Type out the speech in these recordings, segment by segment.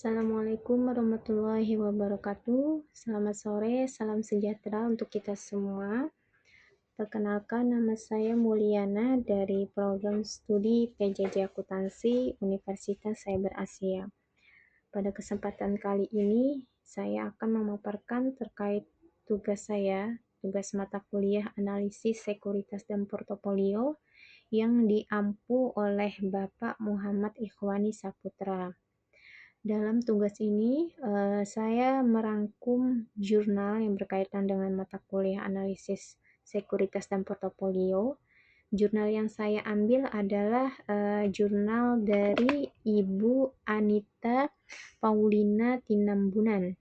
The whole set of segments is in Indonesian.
Assalamualaikum warahmatullahi wabarakatuh. Selamat sore, salam sejahtera untuk kita semua. Perkenalkan, nama saya Mulyana dari program studi PJJ Akuntansi Universitas Cyber Asia. Pada kesempatan kali ini, saya akan memaparkan terkait tugas mata kuliah analisis sekuritas dan portofolio yang diampu oleh Bapak Muhammad Ikhwani Saputra. Dalam tugas ini, saya merangkum jurnal yang berkaitan dengan mata kuliah analisis sekuritas dan portofolio. Jurnal yang saya ambil adalah jurnal dari Ibu Anita Paulina Tinambunan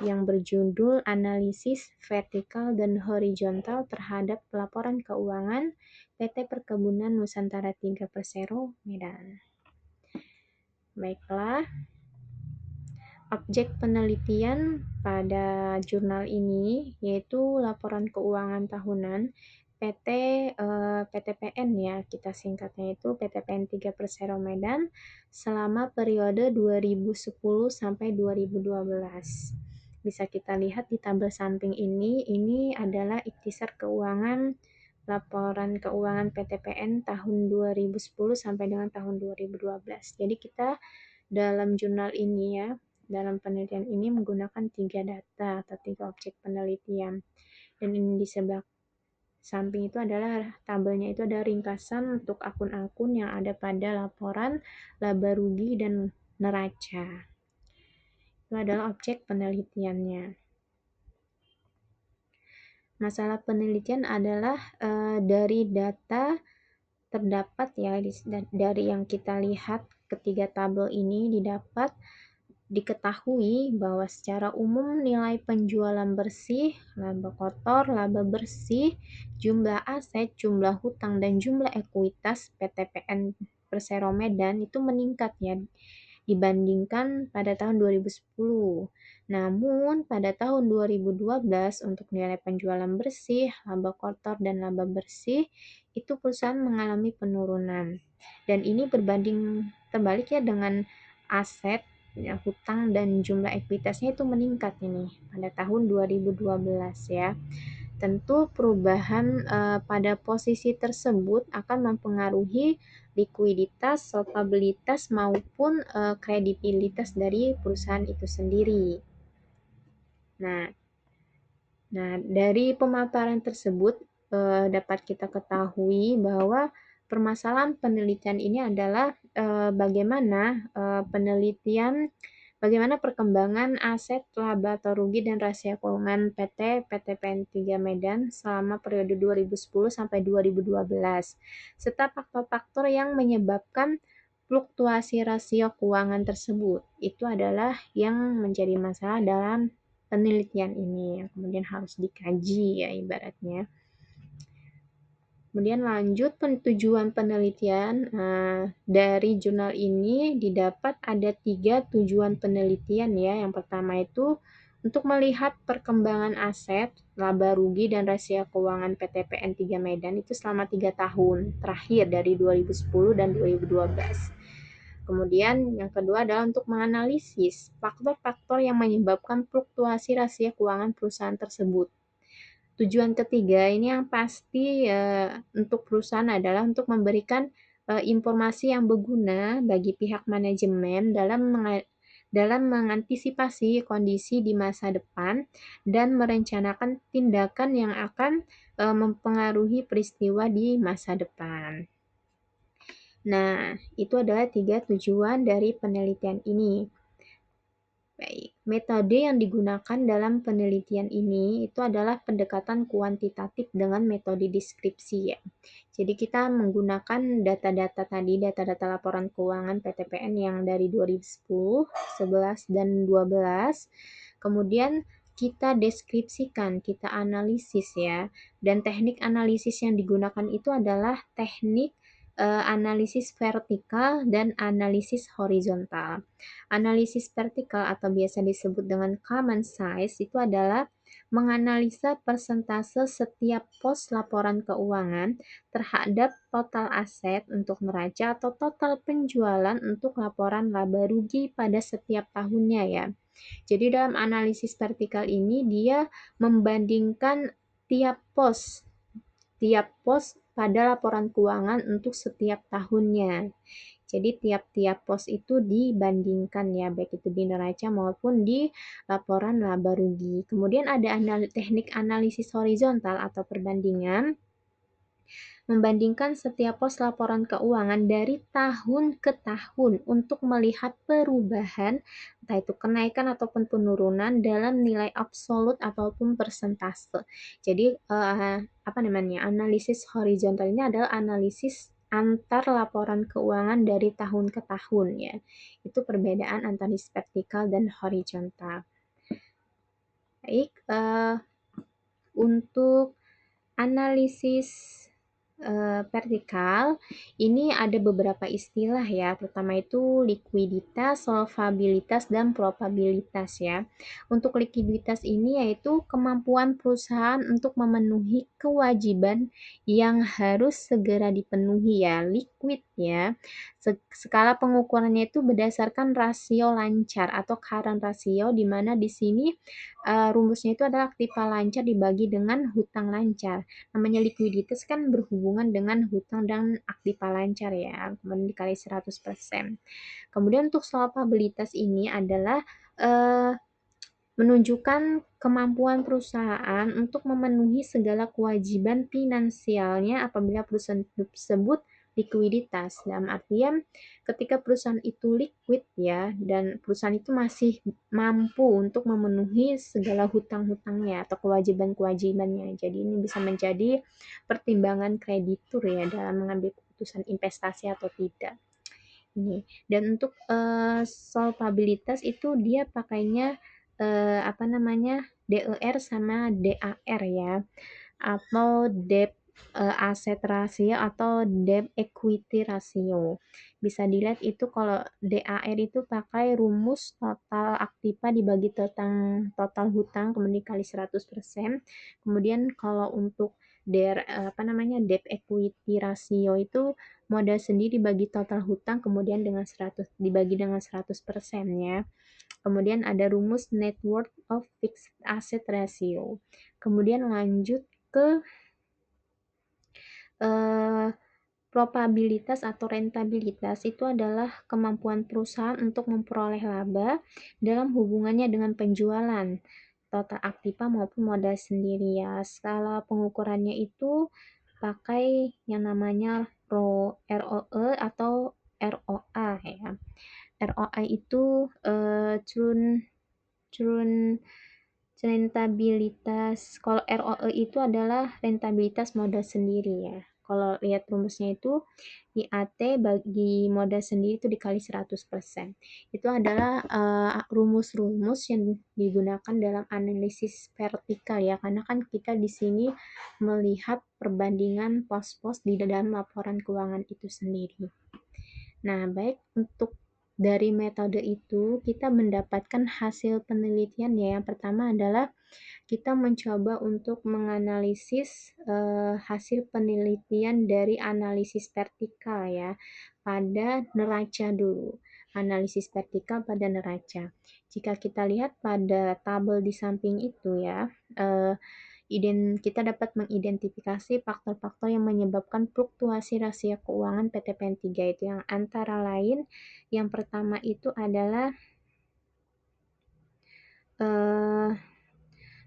yang berjudul Analisis Vertikal dan Horizontal terhadap Laporan Keuangan PT Perkebunan Nusantara 3 Persero, Medan. Baiklah. Objek penelitian pada jurnal ini yaitu laporan keuangan tahunan PTPN ya, kita singkatnya itu PTPN 3 Persero Medan selama periode 2010 sampai 2012. Bisa kita lihat di tabel samping ini adalah ikhtisar keuangan laporan keuangan PTPN tahun 2010 sampai dengan tahun 2012. Jadi kita dalam jurnal ini ya, dalam penelitian ini menggunakan 3 data atau 3 objek penelitian. Dan ini di sebelah samping itu adalah tabelnya, itu ada ringkasan untuk akun-akun yang ada pada laporan laba rugi dan neraca. Itu adalah objek penelitiannya. Masalah penelitian adalah dari data terdapat ya, dari yang kita lihat ketiga tabel ini diketahui bahwa secara umum nilai penjualan bersih, laba kotor, laba bersih, jumlah aset, jumlah hutang, dan jumlah ekuitas PTPN Persero Medan itu meningkat ya dibandingkan pada tahun 2010. Namun pada tahun 2012 untuk nilai penjualan bersih, laba kotor, dan laba bersih itu perusahaan mengalami penurunan. Dan ini berbanding terbalik ya dengan aset, ya, hutang dan jumlah ekuitasnya itu meningkat ini pada tahun 2012 ya. Tentu perubahan pada posisi tersebut akan mempengaruhi likuiditas, solvabilitas maupun kredibilitas dari perusahaan itu sendiri. Nah, dari pemaparan tersebut dapat kita ketahui bahwa permasalahan penelitian ini adalah bagaimana perkembangan aset, laba atau rugi dan rahasia keuangan PTPN 3 Medan selama periode 2010 sampai 2012, serta faktor-faktor yang menyebabkan fluktuasi rasio keuangan tersebut. Itu adalah yang menjadi masalah dalam penelitian ini yang kemudian harus dikaji ya ibaratnya. Kemudian lanjut tujuan penelitian. Dari jurnal ini didapat ada 3 tujuan penelitian ya. Yang pertama itu untuk melihat perkembangan aset, laba rugi dan rahasia keuangan PTPN 3 Medan itu selama 3 tahun terakhir dari 2010 dan 2012. Kemudian yang kedua adalah untuk menganalisis faktor-faktor yang menyebabkan fluktuasi rahasia keuangan perusahaan tersebut. Tujuan ketiga ini yang pasti untuk perusahaan adalah untuk memberikan informasi yang berguna bagi pihak manajemen dalam mengantisipasi kondisi di masa depan dan merencanakan tindakan yang akan mempengaruhi peristiwa di masa depan. Nah, itu adalah 3 tujuan dari penelitian ini. Baik, metode yang digunakan dalam penelitian ini itu adalah pendekatan kuantitatif dengan metode deskripsi ya. Jadi kita menggunakan data-data laporan keuangan PTPN yang dari 2010, 11, dan 12. Kemudian kita deskripsikan, kita analisis ya. Dan teknik analisis yang digunakan itu adalah teknik analisis vertikal dan analisis horizontal. Analisis vertikal atau biasa disebut dengan common size itu adalah menganalisa persentase setiap pos laporan keuangan terhadap total aset untuk neraca atau total penjualan untuk laporan laba rugi pada setiap tahunnya ya. Jadi dalam analisis vertikal ini dia membandingkan tiap pos pada laporan keuangan untuk setiap tahunnya. Jadi tiap-tiap pos itu dibandingkan ya, baik itu di neraca maupun di laporan laba rugi. Kemudian ada teknik analisis horizontal atau perbandingan, membandingkan setiap pos laporan keuangan dari tahun ke tahun untuk melihat perubahan, entah itu kenaikan ataupun penurunan dalam nilai absolut ataupun persentase. Jadi analisis horizontal ini adalah analisis antar laporan keuangan dari tahun ke tahun ya. Itu perbedaan analisis vertikal dan horizontal. Baik, untuk analisis vertikal, ini ada beberapa istilah ya, pertama itu likuiditas, solvabilitas, dan probabilitas ya. Untuk likuiditas ini yaitu kemampuan perusahaan untuk memenuhi kewajiban yang harus segera dipenuhi ya, liquid ya. Skala pengukurannya itu berdasarkan rasio lancar atau current ratio, di mana di sini rumusnya itu adalah aktiva lancar dibagi dengan hutang lancar. Namanya likuiditas kan berhubungan dengan hutang dan aktiva lancar ya, kemudian dikali 100%. Kemudian untuk solvabilitas ini adalah menunjukkan kemampuan perusahaan untuk memenuhi segala kewajiban finansialnya apabila perusahaan tersebut likuiditas. Dalam artian ketika perusahaan itu liquid ya, dan perusahaan itu masih mampu untuk memenuhi segala hutang-hutangnya atau kewajiban-kewajibannya. Jadi ini bisa menjadi pertimbangan kreditur ya dalam mengambil keputusan investasi atau tidak. Ini. Dan untuk solvabilitas itu dia pakainya DER sama DAR ya, atau debt asset ratio atau debt equity ratio. Bisa dilihat itu kalau DAR itu pakai rumus total aktiva dibagi total hutang kemudian dikali 100%. Kemudian kalau untuk debt equity ratio itu modal sendiri dibagi total hutang kemudian dibagi dengan 100% ya. Kemudian ada rumus net worth of fixed asset ratio. Kemudian lanjut ke probabilitas atau rentabilitas, itu adalah kemampuan perusahaan untuk memperoleh laba dalam hubungannya dengan penjualan total aktiva maupun modal sendiri ya. Skala pengukurannya itu pakai yang namanya ROE atau ROA ya. ROA itu rentabilitas. Kalau ROE itu adalah rentabilitas modal sendiri ya. Kalau lihat rumusnya itu IAT bagi modal sendiri itu dikali 100%. Itu adalah rumus-rumus yang digunakan dalam analisis vertikal ya, karena kan kita di sini melihat perbandingan pos-pos di dalam laporan keuangan itu sendiri. Nah, baik, untuk dari metode itu kita mendapatkan hasil penelitian ya. Yang pertama adalah kita mencoba untuk menganalisis hasil penelitian dari analisis vertikal ya pada neraca dulu. Analisis vertikal pada neraca. Jika kita lihat pada tabel di samping itu ya, kita dapat mengidentifikasi faktor-faktor yang menyebabkan fluktuasi rasio keuangan PT PN 3 itu, yang antara lain yang pertama itu adalah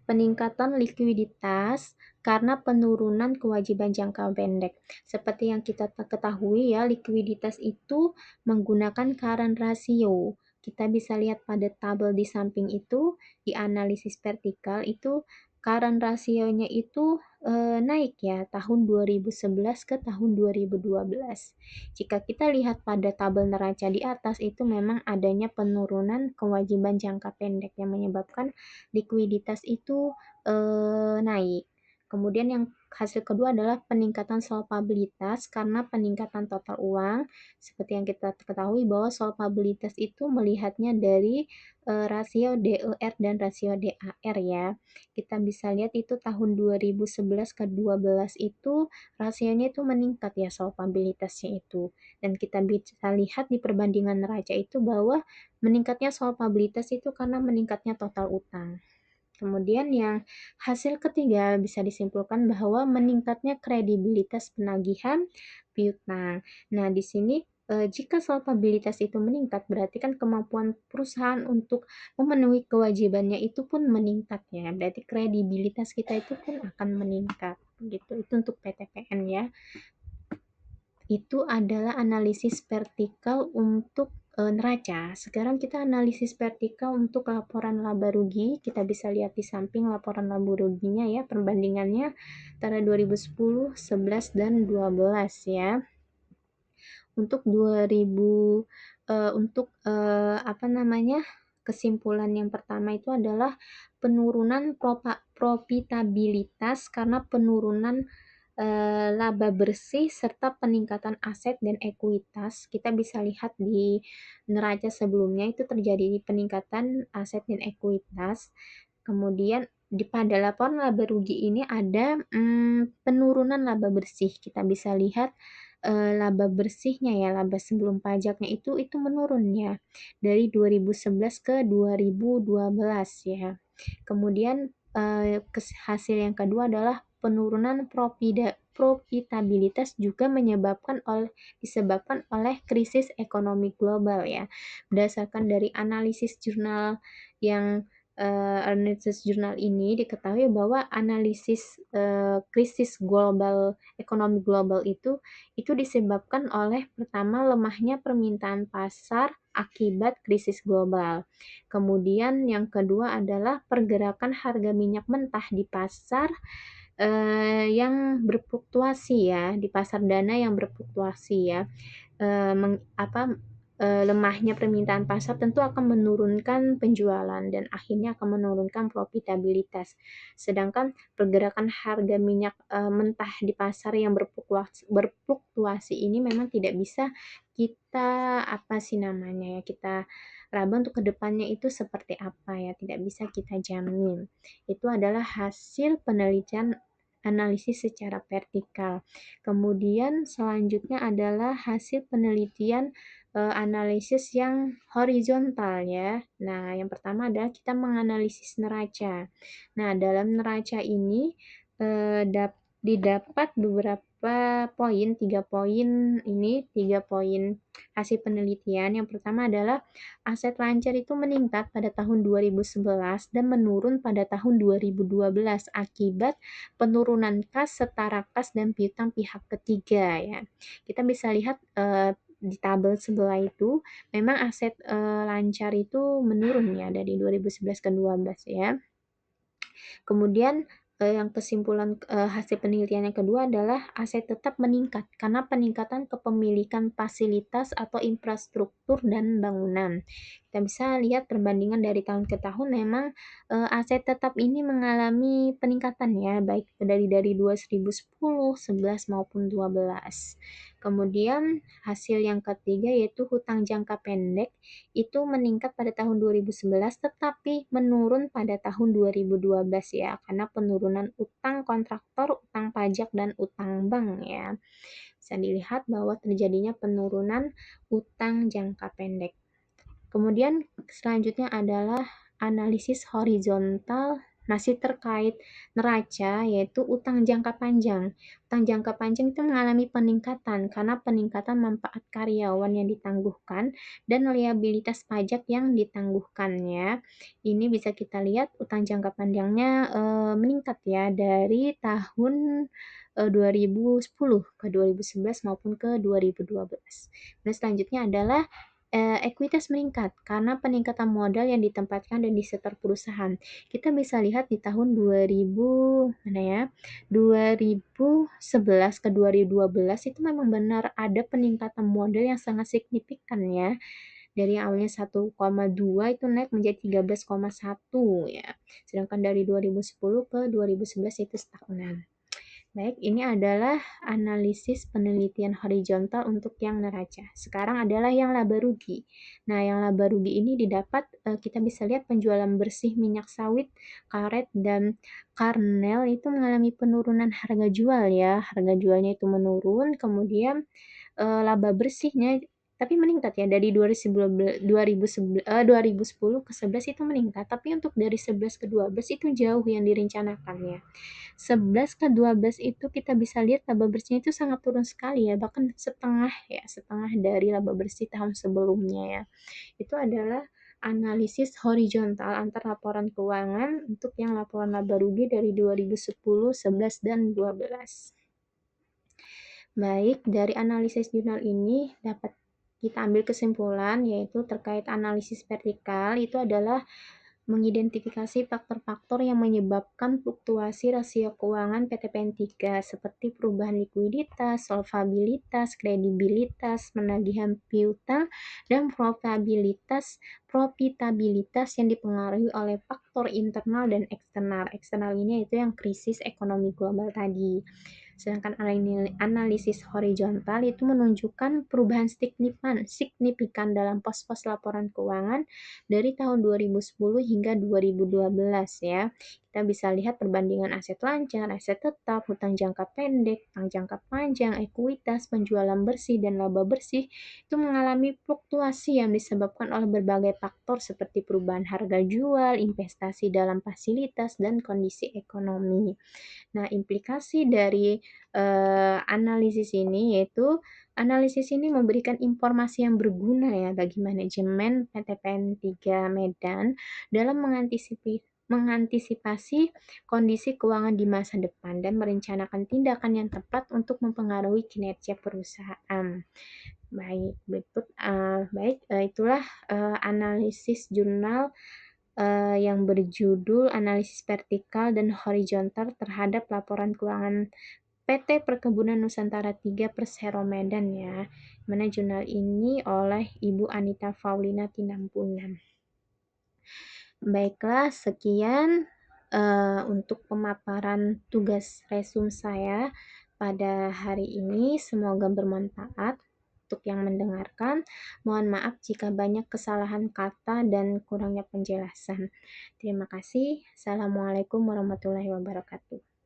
peningkatan likuiditas karena penurunan kewajiban jangka pendek. Seperti yang kita ketahui ya, likuiditas itu menggunakan current ratio. Kita bisa lihat pada tabel di samping itu, di analisis vertikal itu current rasionya itu naik ya tahun 2011 ke tahun 2012. Jika kita lihat pada tabel neraca di atas itu memang adanya penurunan kewajiban jangka pendek yang menyebabkan likuiditas itu naik. Kemudian yang hasil kedua adalah peningkatan solvabilitas karena peningkatan total uang. Seperti yang kita ketahui bahwa solvabilitas itu melihatnya dari rasio DER dan rasio DAR ya. Kita bisa lihat itu tahun 2011 ke 12 itu rasionya itu meningkat ya solvabilitasnya itu. Dan kita bisa lihat di perbandingan neraca itu bahwa meningkatnya solvabilitas itu karena meningkatnya total utang. Kemudian yang hasil ketiga bisa disimpulkan bahwa meningkatnya kredibilitas penagihan piutang. Nah, di sini jika solvabilitas itu meningkat, berarti kan kemampuan perusahaan untuk memenuhi kewajibannya itu pun meningkat ya. Berarti kredibilitas kita itu pun akan meningkat. Gitu. Itu untuk PTPN ya. Itu adalah analisis vertikal untuk neraca. Sekarang kita analisis vertikal untuk laporan laba rugi. Kita bisa lihat di samping laporan laba ruginya ya, perbandingannya antara 2010, 11 dan 12 ya. Untuk 2000 apa namanya? Kesimpulan yang pertama itu adalah penurunan profitabilitas karena penurunan laba bersih serta peningkatan aset dan ekuitas. Kita bisa lihat di neraca sebelumnya itu terjadi peningkatan aset dan ekuitas. Kemudian pada laporan laba rugi ini ada penurunan laba bersih. Kita bisa lihat laba bersihnya ya, laba sebelum pajaknya itu menurun ya dari 2011 ke 2012 ya. Kemudian hasil yang kedua adalah penurunan profitabilitas juga disebabkan oleh krisis ekonomi global ya. Berdasarkan dari analisis jurnal ini diketahui bahwa analisis krisis ekonomi global itu disebabkan oleh pertama lemahnya permintaan pasar akibat krisis global. Kemudian yang kedua adalah pergerakan harga minyak mentah di pasar yang berfluktuasi ya, di pasar dana yang berfluktuasi ya. Lemahnya permintaan pasar tentu akan menurunkan penjualan dan akhirnya akan menurunkan profitabilitas. Sedangkan pergerakan harga minyak mentah di pasar yang berfluktuasi ini memang tidak bisa kita kita raba untuk kedepannya itu seperti apa ya, tidak bisa kita jamin. Itu adalah hasil penelitian analisis secara vertikal. Kemudian selanjutnya adalah hasil penelitian analisis yang horizontal ya. Nah, yang pertama adalah kita menganalisis neraca. Nah, dalam neraca ini didapat beberapa poin, 3 poin hasil penelitian. Yang pertama adalah aset lancar itu meningkat pada tahun 2011 dan menurun pada tahun 2012 akibat penurunan kas, setara kas, dan piutang pihak ketiga ya. Kita bisa lihat di tabel sebelah itu memang aset lancar itu menurun ya dari 2011 ke 2012 ya. Kemudian yang kesimpulan hasil penelitian yang kedua adalah aset tetap meningkat karena peningkatan kepemilikan fasilitas atau infrastruktur dan bangunan. Kita bisa lihat perbandingan dari tahun ke tahun memang aset tetap ini mengalami peningkatan ya, baik dari 2010, 11 maupun 12. Kemudian hasil yang ketiga yaitu hutang jangka pendek itu meningkat pada tahun 2011 tetapi menurun pada tahun 2012 ya karena penurunan utang kontraktor, utang pajak, dan utang bank ya. Bisa dilihat bahwa terjadinya penurunan utang jangka pendek. Kemudian selanjutnya adalah analisis horizontal masih terkait neraca yaitu utang jangka panjang. Utang jangka panjang itu mengalami peningkatan karena peningkatan manfaat karyawan yang ditangguhkan dan liabilitas pajak yang ditangguhkannya. Ini bisa kita lihat utang jangka panjangnya meningkat ya dari tahun 2010 ke 2011 maupun ke 2012. Nah, selanjutnya adalah ekuitas meningkat karena peningkatan modal yang ditempatkan dan disetor perusahaan. Kita bisa lihat di tahun 2011 ke 2012 itu memang benar ada peningkatan modal yang sangat signifikan ya Dari yang awalnya 1,2 itu naik menjadi 13,1 ya. Sedangkan dari 2010 ke 2011 itu stagnan. Baik, ini adalah analisis penelitian horizontal untuk yang neraca. Sekarang adalah yang laba rugi. Nah, yang laba rugi ini didapat, kita bisa lihat penjualan bersih minyak sawit, karet, dan karnel itu mengalami penurunan harga jual ya. Harga jualnya itu menurun, kemudian laba bersihnya tapi meningkat ya dari 2010 ke 11 itu meningkat, tapi untuk dari 11 ke 12 itu jauh yang direncanakan ya. 11 ke 12 itu kita bisa lihat laba bersihnya itu sangat turun sekali ya, bahkan setengah ya, setengah dari laba bersih tahun sebelumnya ya. Itu adalah analisis horizontal antar laporan keuangan untuk yang laporan laba rugi dari 2010, 11, dan 12. Baik, dari analisis jurnal ini dapat kita ambil kesimpulan yaitu terkait analisis vertikal itu adalah mengidentifikasi faktor-faktor yang menyebabkan fluktuasi rasio keuangan PT PN3 seperti perubahan likuiditas, solvabilitas, kredibilitas, penagihan piutang, dan profitabilitas yang dipengaruhi oleh faktor internal dan eksternal. Eksternal ini itu yang krisis ekonomi global tadi. Sedangkan analisis horizontal itu menunjukkan perubahan signifikan dalam pos-pos laporan keuangan dari tahun 2010 hingga 2012 ya. Kita bisa lihat perbandingan aset lancar, aset tetap, hutang jangka pendek, hutang jangka panjang, ekuitas, penjualan bersih, dan laba bersih itu mengalami fluktuasi yang disebabkan oleh berbagai faktor seperti perubahan harga jual, investasi dalam fasilitas, dan kondisi ekonomi. Nah, implikasi dari analisis ini memberikan informasi yang berguna ya bagi manajemen PT PN3 Medan dalam mengantisipasi kondisi keuangan di masa depan dan merencanakan tindakan yang tepat untuk mempengaruhi kinerja perusahaan. Itulah analisis jurnal yang berjudul Analisis Vertikal dan Horizontal terhadap Laporan Keuangan PT Perkebunan Nusantara 3 Persero Medan ya. Mana jurnal ini oleh Ibu Anita Faulina Tinampunan. Baiklah, sekian untuk pemaparan tugas resum saya pada hari ini. Semoga bermanfaat untuk yang mendengarkan. Mohon maaf jika banyak kesalahan kata dan kurangnya penjelasan. Terima kasih. Assalamualaikum warahmatullahi wabarakatuh.